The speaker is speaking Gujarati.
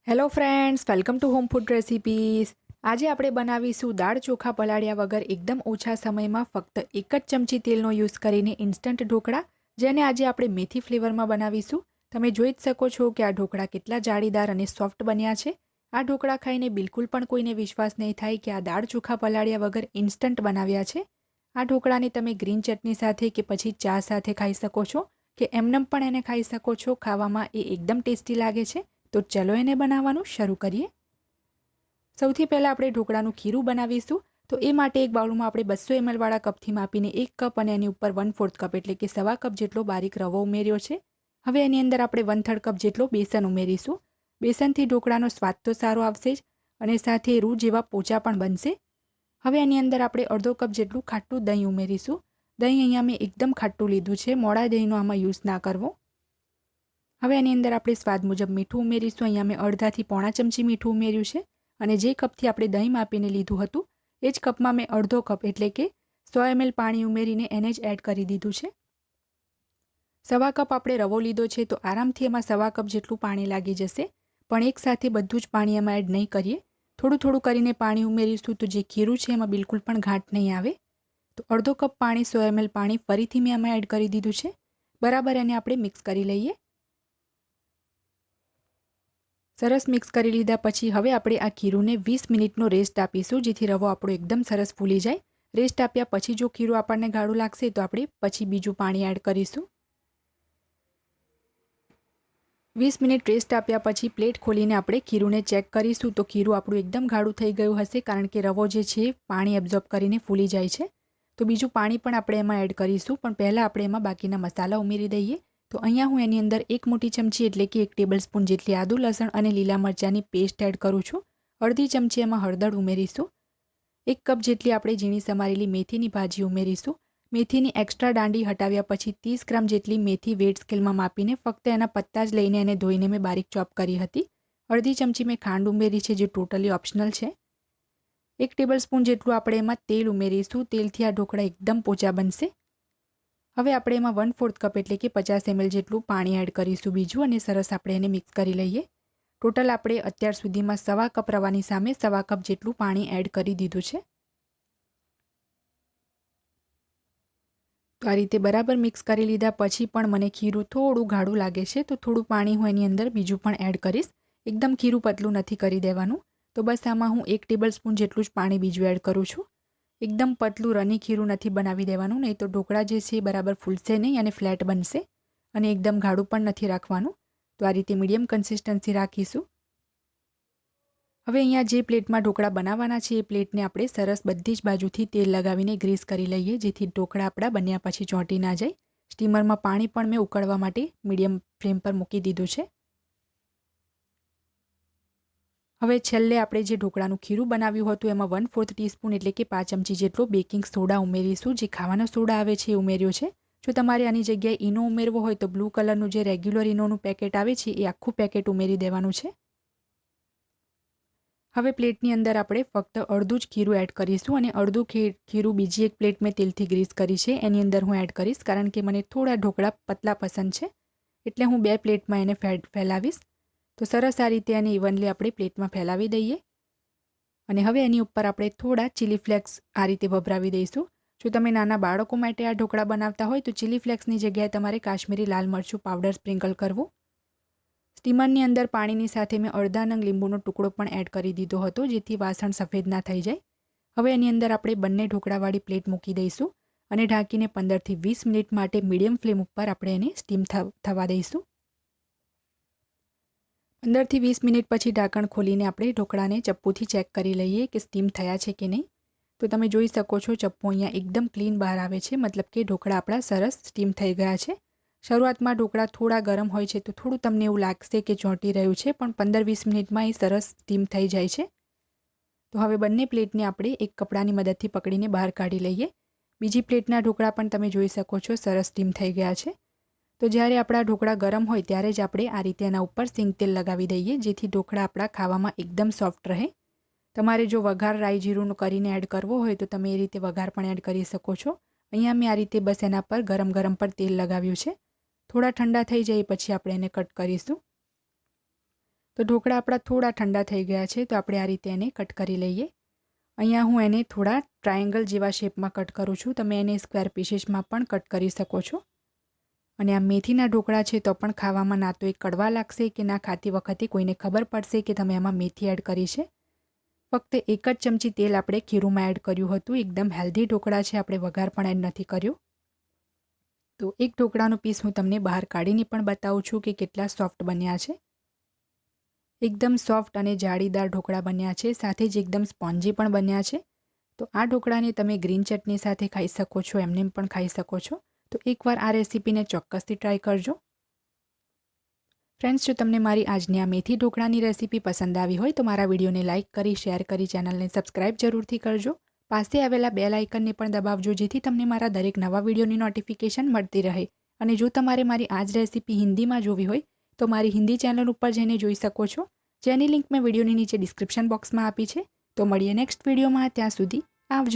Hello friends, welcome to home food recipes. આજે આપણે બનાવીશું દાળ ચોખા પલાળ્યા વગર એકદમ ઓછા સમયમાં ફક્ત એક જ ચમચી તેલનો યુઝ કરીને ઇન્સ્ટન્ટ ઢોકળા, જેને આજે આપણે મેથી ફ્લેવરમાં બનાવીશું. તમે જોઈ જ શકો છો કે આ ઢોકળા કેટલા જાળીદાર અને સોફ્ટ બન્યા છે. આ ઢોકળા ખાઈને બિલકુલ પણ કોઈને વિશ્વાસ નહીં થાય કે આ દાળ ચોખા પલાળ્યા વગર ઇન્સ્ટન્ટ બનાવ્યા છે. આ ઢોકળાને તમે ગ્રીન ચટણી સાથે કે પછી ચા સાથે ખાઈ શકો છો કે એમનેમ પણ એને ખાઈ શકો છો. ખાવામાં એ એકદમ ટેસ્ટી લાગે છે. તો ચલો એને બનાવવાનું શરૂ કરીએ. સૌથી પહેલાં આપણે ઢોકળાનું ખીરું બનાવીશું. તો એ માટે એક બાઉલમાં આપણે 200 ml વાળા કપથી માપીને 1 કપ અને એની ઉપર 1/4 કપ એટલે કે સવા કપ જેટલો બારીક રવો ઉમેર્યો છે. હવે એની અંદર આપણે 1/3 કપ જેટલો બેસન ઉમેરીશું. બેસનથી ઢોકળાનો સ્વાદ તો સારો આવશે જ અને સાથે રૂ જેવા પોચા પણ બનશે. હવે એની અંદર આપણે અડધો કપ જેટલું ખાટું દહીં ઉમેરીશું. દહીં અહીંયા મેં એકદમ ખાટું લીધું છે, મોડા દહીંનો આમાં યુઝ ના કરવો. હવે એની અંદર આપણે સ્વાદ મુજબ મીઠું ઉમેરીશું. અહીંયા મેં અડધાથી પોણા ચમચી મીઠું ઉમેર્યું છે અને જે કપથી આપણે દહીં માપીને લીધું હતું એ જ કપમાં મેં અડધો કપ એટલે કે 100 ml પાણી ઉમેરીને એને જ એડ કરી દીધું છે. સવા કપ આપણે રવો લીધો છે તો આરામથી એમાં સવા કપ જેટલું પાણી લાગી જશે, પણ એકસાથે બધું જ પાણી એમાં એડ નહીં કરીએ. થોડું થોડું કરીને પાણી ઉમેરીશું તો જે ખીરું છે એમાં બિલકુલ પણ ઘાટ નહીં આવે. તો અડધો કપ પાણી 100 ml પાણી ફરીથી મેં એમાં એડ કરી દીધું છે. બરાબર એને આપણે મિક્સ કરી લઈએ. સરસ મિક્સ કરી લીધા પછી હવે આપણે આ ખીરુંને 20 મિનિટનો રેસ્ટ આપીશું, જેથી રવો આપણો એકદમ સરસ ફૂલી જાય. રેસ્ટ આપ્યા પછી જો ખીરું આપણને ગાઢું લાગશે તો આપણે પછી બીજું પાણી એડ કરીશું. 20 મિનિટ રેસ્ટ આપ્યા પછી પ્લેટ ખોલીને આપણે ખીરુંને ચેક કરીશું તો ખીરું આપણું એકદમ ગાઢું થઈ ગયું હશે, કારણ કે રવો જે છે પાણી એબ્ઝોર્બ કરીને ફૂલી જાય છે. તો બીજું પાણી પણ આપણે એમાં એડ કરીશું, પણ પહેલાં આપણે એમાં બાકીના મસાલા ઉમેરી દઈએ. તો અહીંયા હું એની અંદર 1 મોટી ચમચી એટલે કે 1 ટેબલસ્પૂન જેટલી આદુ લસણ અને લીલા મરચાંની પેસ્ટ એડ કરું છું. અડધી ચમચી એમાં હળદર ઉમેરીશું. 1 કપ જેટલી આપણે ઝીણી સમારેલી મેથીની ભાજી ઉમેરીશું. મેથીની એક્સ્ટ્રા દાંડી હટાવ્યા પછી 30 ગ્રામ જેટલી મેથી વેટ સ્કેલમાં માપીને ફક્ત એના પત્તા જ લઈને એને ધોઈને મેં બારીક ચોપ કરી હતી. અડધી ચમચી મેં ખાંડ ઉમેરી છે, જે ટોટલી ઓપ્શનલ છે. 1 ટેબલસ્પૂન જેટલું આપણે એમાં તેલ ઉમેરીશું. તેલથી આ ઢોકળા એકદમ પોચા બનશે. હવે આપણે એમાં 1/4 કપ એટલે કે 50 ml જેટલું પાણી એડ કરીશું બીજું, અને સરસ આપણે એને મિક્સ કરી લઈએ. ટોટલ આપણે અત્યાર સુધીમાં સવા કપ રવાની સામે સવા કપ જેટલું પાણી એડ કરી દીધું છે. તો આ રીતે બરાબર મિક્સ કરી લીધા પછી પણ મને ખીરું થોડું ગાઢું લાગે છે, તો થોડું પાણી હું એની અંદર બીજું પણ એડ કરીશ. એકદમ ખીરું પતલું નથી કરી દેવાનું. તો બસ આમાં હું 1 ટેબલસ્પૂન જેટલું જ પાણી બીજું એડ કરું છું. એકદમ પતલું રની ખીરું નથી બનાવી દેવાનું, નહીં તો ઢોકળા જે છે બરાબર ફૂલશે નહીં અને ફ્લેટ બનશે. અને એકદમ ગાઢું પણ નથી રાખવાનું. તો આ રીતે મીડિયમ કન્સિસ્ટન્સી રાખીશું. હવે અહીંયા જે પ્લેટમાં ઢોકળા બનાવવાના છે એ પ્લેટને આપણે સરસ બધી જ બાજુથી તેલ લગાવીને ગ્રીસ કરી લઈએ, જેથી ઢોકળા આપણા બન્યા પછી ચોંટી ના જાય. સ્ટીમરમાં પાણી પણ મેં ઉકળવા માટે મીડિયમ ફ્લેમ પર મૂકી દીધું છે. હવે છેલ્લે આપણે જે ઢોકળાનું ખીરું બનાવ્યું હતું એમાં 1/4 ટીસ્પૂન એટલે કે 5 ચમચી જેટલો બેકિંગ સોડા ઉમેરીશું. જે ખાવાનો સોડા આવે છે એ ઉમેર્યો છે. જો તમારે આની જગ્યાએ ઈનો ઉમેરવો હોય તો બ્લુ કલરનું જે રેગ્યુલર ઈનોનું પેકેટ આવે છે એ આખું પેકેટ ઉમેરી દેવાનું છે. હવે પ્લેટની અંદર આપણે ફક્ત અડધું જ ખીરું એડ કરીશું, અને અડધું ખીરું બીજી એક પ્લેટ મેં તેલથી ગ્રીસ કરી છે એની અંદર હું એડ કરીશ, કારણ કે મને થોડા ઢોકળા પતલા પસંદ છે, એટલે હું 2 પ્લેટમાં એને ફેલાવીશ. તો સરસ આ રીતે એને ઇવનલી આપણે પ્લેટમાં ફેલાવી દઈએ. અને હવે એની ઉપર આપણે થોડા ચીલી ફ્લેક્સ આ રીતે ભભરાવી દઈશું. જો તમે નાના બાળકો માટે આ ઢોકળા બનાવતા હોય તો ચીલી ફ્લેક્સની જગ્યાએ તમારે કાશ્મીરી લાલ મરચું પાવડર સ્પ્રિંકલ કરવું. સ્ટીમરની અંદર પાણીની સાથે મેં અડધા નંગ લીંબુનો ટુકડો પણ એડ કરી દીધો હતો, જેથી વાસણ સફેદ ના થઈ જાય. હવે એની અંદર આપણે બંને ઢોકળાવાળી પ્લેટ મૂકી દઈશું અને ઢાંકીને 15 થી 20 મિનિટ માટે મીડિયમ ફ્લેમ ઉપર આપણે એને સ્ટીમ થવા દઈશું. 15 થી 20 મિનિટ પછી ઢાંકણ ખોલીને આપણે ઢોકળાને ચપ્પુથી ચેક કરી લઈએ કે સ્ટીમ થયા છે કે નહીં. તો તમે જોઈ શકો છો ચપ્પુ અહીંયા એકદમ ક્લીન બહાર આવે છે, મતલબ કે ઢોકળા આપણા સરસ સ્ટીમ થઈ ગયા છે. શરૂઆતમાં ઢોકળા થોડા ગરમ હોય છે તો થોડું તમને એવું લાગશે કે ચોંટી રહ્યું છે, પણ 15-20 મિનિટમાં એ સરસ સ્ટીમ થઈ જાય છે. તો હવે બંને પ્લેટને આપણે એક કપડાની મદદથી પકડીને બહાર કાઢી લઈએ. બીજી પ્લેટના ઢોકળા પણ તમે જોઈ શકો છો સરસ સ્ટીમ થઈ ગયા છે. તો જ્યારે આપણા ઢોકળા ગરમ હોય ત્યારે જ આપણે આ રીતે એના ઉપર સિંગ તેલ લગાવી દઈએ, જેથી ઢોકળા આપણા ખાવામાં એકદમ સોફ્ટ રહે. તમારે જો વઘાર રાઈ જીરુંનો કરીને એડ કરવો હોય તો તમે એ રીતે વઘાર પણ એડ કરી શકો છો. અહીંયા મેં આ રીતે બસ એના પર ગરમ પર તેલ લગાવ્યું છે. થોડા ઠંડા થઈ જાય પછી આપણે એને કટ કરીશું. તો ઢોકળા આપણા થોડા ઠંડા થઈ ગયા છે, તો આપણે આ રીતે એને કટ કરી લઈએ. અહીંયા હું એને થોડા ટ્રાયેંગલ જેવા શેપમાં કટ કરું છું. તમે એને સ્ક્વેર પીસીસમાં પણ કટ કરી શકો છો. અને આ મેથીના ઢોકળા છે તો પણ ખાવામાં ના તો એ કડવા લાગશે કે ના ખાતી વખતે કોઈને ખબર પડશે કે તમે આમાં મેથી એડ કરી છે. ફક્ત 1 જ ચમચી તેલ આપણે ખીરુંમાં એડ કર્યું હતું. એકદમ હેલ્ધી ઢોકળા છે, આપણે વઘાર પણ એડ નથી કર્યો. તો એક ઢોકળાનો પીસ હું તમને બહાર કાઢીને પણ બતાવું છું કે કેટલા સોફ્ટ બન્યા છે. એકદમ સોફ્ટ અને જાળીદાર ઢોકળા બન્યા છે, સાથે જ એકદમ સ્પોન્જી પણ બન્યા છે. તો આ ઢોકળાને તમે ગ્રીન ચટણી સાથે ખાઈ શકો છો, એમને પણ ખાઈ શકો છો. તો એકવાર આ રેસીપીને ચોક્કસથી ટ્રાય કરજો. ફ્રેન્ડ્સ, જો તમને મારી આજની આ મેથી ઢોકળાની રેસીપી પસંદ આવી હોય તો મારા વિડીયોને લાઇક કરી, શેર કરી, ચેનલને સબસ્ક્રાઇબ જરૂરથી કરજો. પાસે આવેલા બેલ આઇકનને પણ દબાવજો, જેથી તમને મારા દરેક નવા વિડીયોની નોટિફિકેશન મળતી રહે. અને જો તમારે મારી આ જ રેસીપી હિન્દીમાં જોવી હોય તો મારી હિન્દી ચેનલ ઉપર જઈને જોઈ શકો છો, જેની લિંક મેં વિડીયોની નીચે ડિસ્ક્રિપ્શન બોક્સમાં આપી છે. તો મળીએ નેક્સ્ટ વિડીયોમાં. ત્યાં સુધી આવજો.